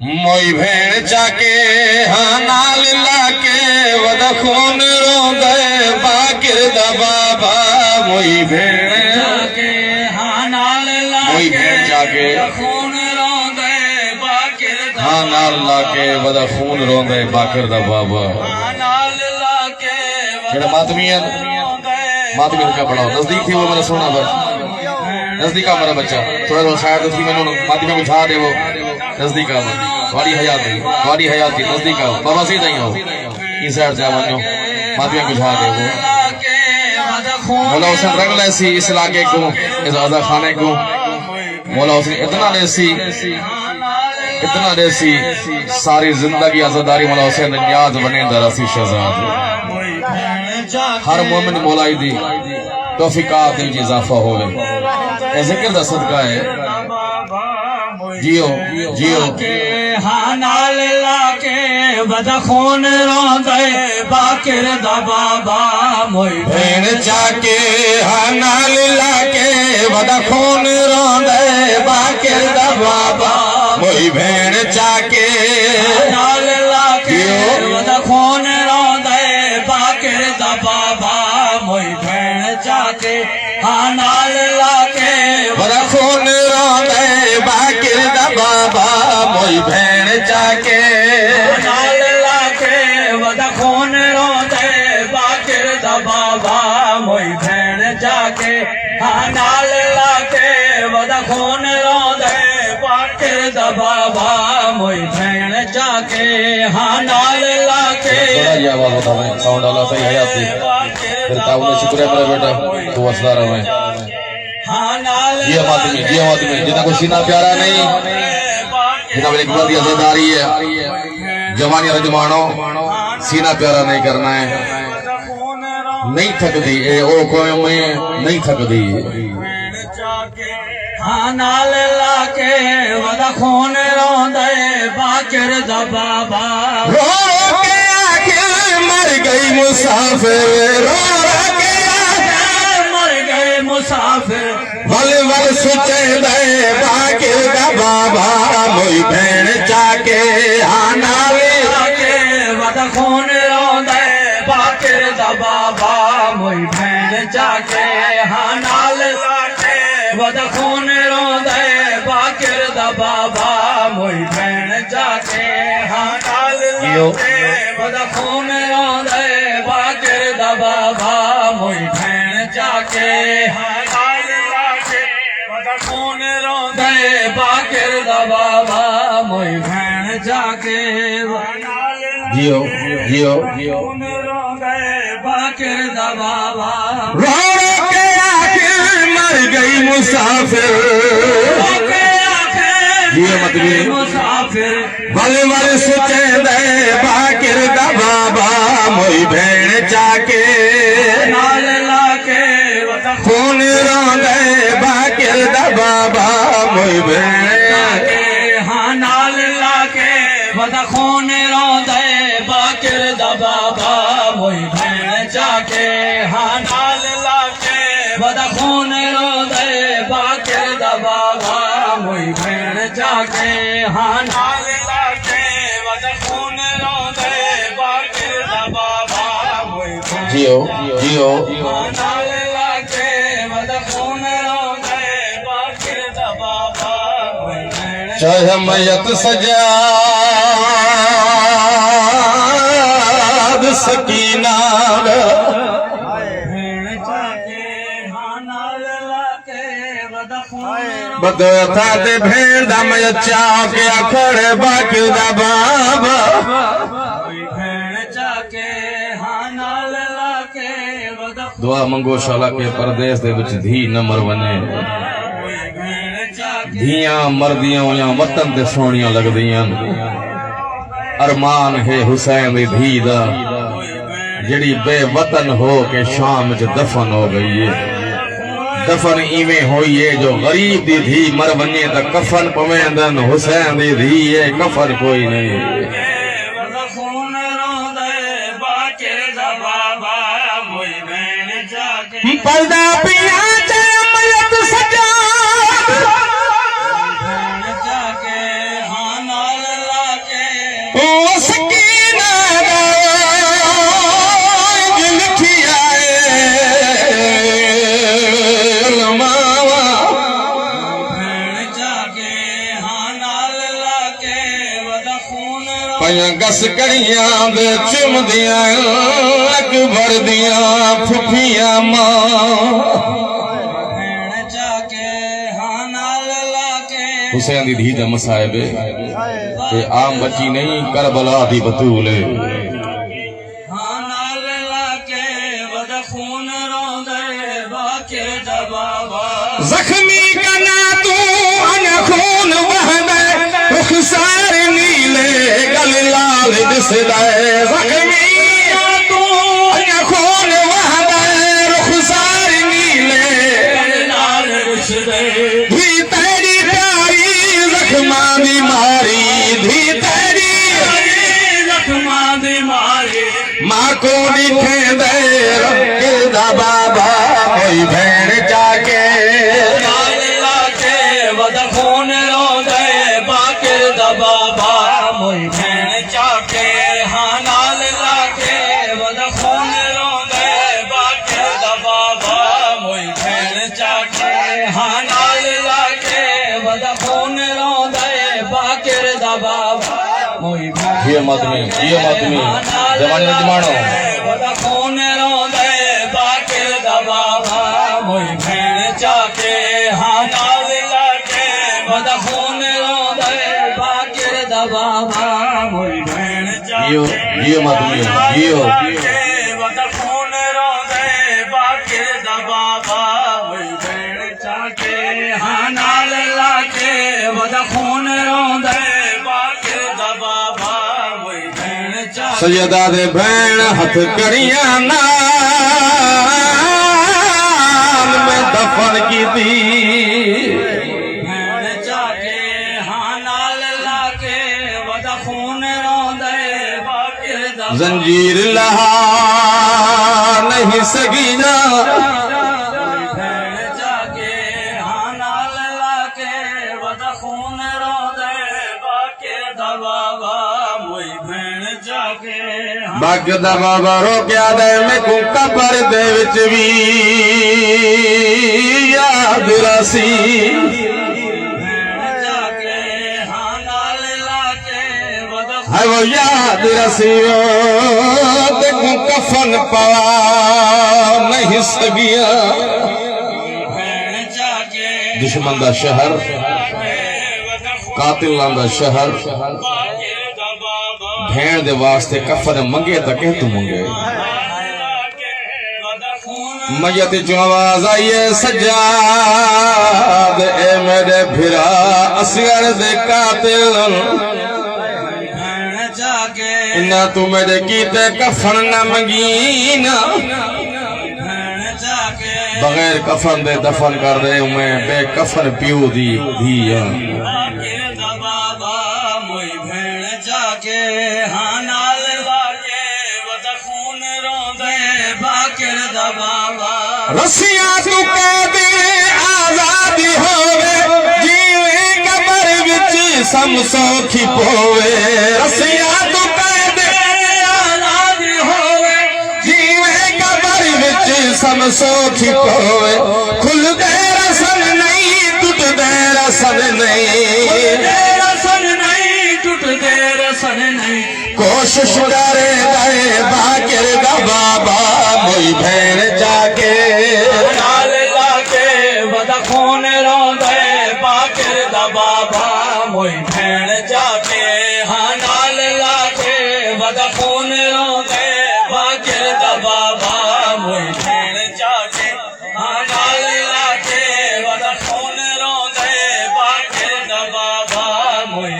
मोई भेण चाके हानाल लाके वद खून रोंदे बाकिर दा बाबा मोई भेण जाके हानाल मोई भेण चाके खून रोंदे बाकिर दा हानाल लाके वद खून रोंदे बाकिर दा बाबा हानाल लाके जेड़ा मातमी है मातमी का पढ़ाओ नजदीक थी वो मैंने सुना बस नजदीक आ मेरा बच्चा थोड़ा थोड़ा शायद उसकी मैंने मातमी को बुझा दे वो नजदीक आ वाली हयाती नजदीक आओ बाबा सही नहीं हो इस साइड से आवो मातमी को बुझा दे वो मौला हुसैन रंग ऐसी इस इलाके को इस आजा खाने को मौला हुसैन इतना देसी सारी जिंदगी आजादारी मौला हुसैन नियाज बने दरसी शहजाद हर मोमिन मौलाई दी तौफीकात दी इजाफा होवे ए जिक्र दा सदका है जियो जियो हानाल लाके वद खून रोंदे बाकिर दा बाबा मोई भेण चाके हानाल लाके वद खून रोंदे बाकिर दा बाबा मोई भेण चाके हानाल लाके वद खून रोंदे बाकिर दा बाबा मोई भेण चाके हानाल लाके वद खून रोंदे बाकिर दा बाबा मोई भेण चाके हानाल लाके वद खून रोंदे बाकिर दा बाबा मोई भेण चाके हानाल लाके वद खून रोंदे बाकिर दा बाबा मोई भेण चाके हानाल लाके थोड़ा जी आवाज होता है साउंड वाला सही है आपकी फिर ताऊ शुक्र है मेरा बेटा तू हंसता रहे जी मातमी जितना कोई सीना प्यारा नहीं जितना मेरी गुलादी आजादारी है जवानी रजमानो सीना प्यारा नहीं करना है नहीं थकदी ए ओ कोई में नहीं थकदी हानाल लाके वद खून रोंदे बाकिर दा बाबा रो के आखिर मर गई मुसाफिर रो के मर गए मुसाफिर वल वल सुचे दे बाकिर दा बाबा मोई भेण चाके हानाल लाके वद खून रोंदे बाकिर दा बाबा मोई भेण चाके हानाल लाके वद खून रोंदे बाकिर दा बाबा मोई भेण चाके हानाल लाके वद खून रोंदे बाकिर दा बाबा मोई भेण चाके हानाल लाके वद खून रोंदे बाकिर दा बाबा मोई भेण चाके जियो जियो खून रोंदे बाकिर दा बाबा रो के आखिर मर गई मुसाफिर जियो मतबी मुसाफिर वल वल सुचे दे बाकिर दा बाबा मोई भेण चाके नाल लाके वद खून रोंदे बाकिर दा बाबा मोई भेण चाके हाँ नाल लाके वद खून रोंदे बाकिर दा बाबा मोई भेण चाके हाँ नाल लाके वद खून रोंदे बाकिर दा बाबा मोई भेण चाके हाँ नाल लाके वद खून रोंदे बाकिर दा बाबा मोई भेण जियो जियो नाल लाके वद खून रोंदे बाकिर दा बाबा मोई भेण चाहे मयत सजाद सकीना भेण चाके हाँ नाल लाके वद खून बदता ते भेण दा मयत चाके अखड़े बाकिर दा बाबा भेण चाके हाँ नाल लाके वद दुआ मंगो शाला के परदेस दे विच धी न मर वने भेण चाके धियां मरदियां या वतन ते सोहणियां लगदियां अरमान है हुसैन दी धी दा जड़ी बेवतन हो के शाम च दफन हो गई है दफन इवें होई है जो गरीब दी धी मर वने त कफन पवेंदन हुसैन दी धी है कफन कोई नहीं वद खून रोंदे बाकिर दा बाबा मोई भेण चाके पर्दा पिया च मयत सजा भेण चाके हाँ नाल पाइया गस कड़ियां दे चुमदियां अकबर दियां फुफियां मां भेण जाके हाँ नाल लाके हुसैन दी धी दा मसाइब ते आम बच्ची नहीं करबला दी बतूल हाँ नाल लाके वद खून रोंदे बाके दबावा जख्मी कना तू अन खून वहदे रुखसार नीले गल लाल दिसदा जख्मी तू अन खून वहदे रुखसार नीले गल लाल दिसदे धी तेरी प्यारी जख्मा दी मारी धी तेरी जख्मा दी मारी मां को दिखे दे रखे दा बाबा कोई भेड़ जाके नाल लाके वद खून रोंदे बाके दबावा मोई भेण जाके हाँ नाल लाके वद खून रोंदे बाके दबावा मोई भेण जाके हाँ नाल लाके वद खून रोंदे बाके दबावा मोई ये मातमी जवानी में जमानो वद खून रोंदे बाके दबावा मोई भेण जाके हाँ नाल लाके वद खून रोंदे बाके दबावा मोई भेण जाके ये मातमी वद खून रोंदे बाके दबावा मोई भेण जाके हाँ नाल लाके वद खून रोंदे बाके दबावा मोई भेण जाके सैयदा दे भेण हथ कड़ियां नाल में दफन की थी भेण जाके हाँ नाल लाके वद खून रोंदे बाके दबावा जंजीर लहा नहीं सकीना भेण जाके हाँ नाल लाके वद खून रोंदे बाके दबावा मोई भेण जाके बाग दा बाबा रोकिया दे मैं को कबर दे विच भी याद रसी भेण जाके हाँ नाल लाके वद है वो याद रसी ते को कफन पवा नहीं सकिया भेण जाके दुश्मन दा शहर कातिलां दा शहर बाके दबावा भेण दे वास्ते कफन मंगे त कह तू मंगे मयत जो आवाज आई है सज्जाद ए मेरे फिरा असगर दे कातिल भेण जाके इन्ना तू मेरे कीते कफन न मंगीना भेण जाके बगैर कफन दे दफन कर दे मैं बेकफन पियो दी धिया बाके दबावा मोई भेण जाके हाँ नाल लाके वद खून रोंदे बाके दबावा रसिया तू कह दे आजादी होवे जीवे कबर विच सम सौखी पोवे रसिया तू कह दे आजादी होवे जीवे कबर विच सम सौखी पोवे खुल दे रसन नहीं टूट दे रसन नहीं तेरा सन नहीं टूट तेरा सन नहीं कोशिश करे दे बाकिर दा बाबा मोई भेण जाके नाल लाके वद खून रोंदे बाके दबावा मोई भेण जाके हाँ नाल लाके वद खून रोंदे बाके दबावा मोई भेण जाके हाँ नाल लाके वद खून रोंदे बाके दबावा मोई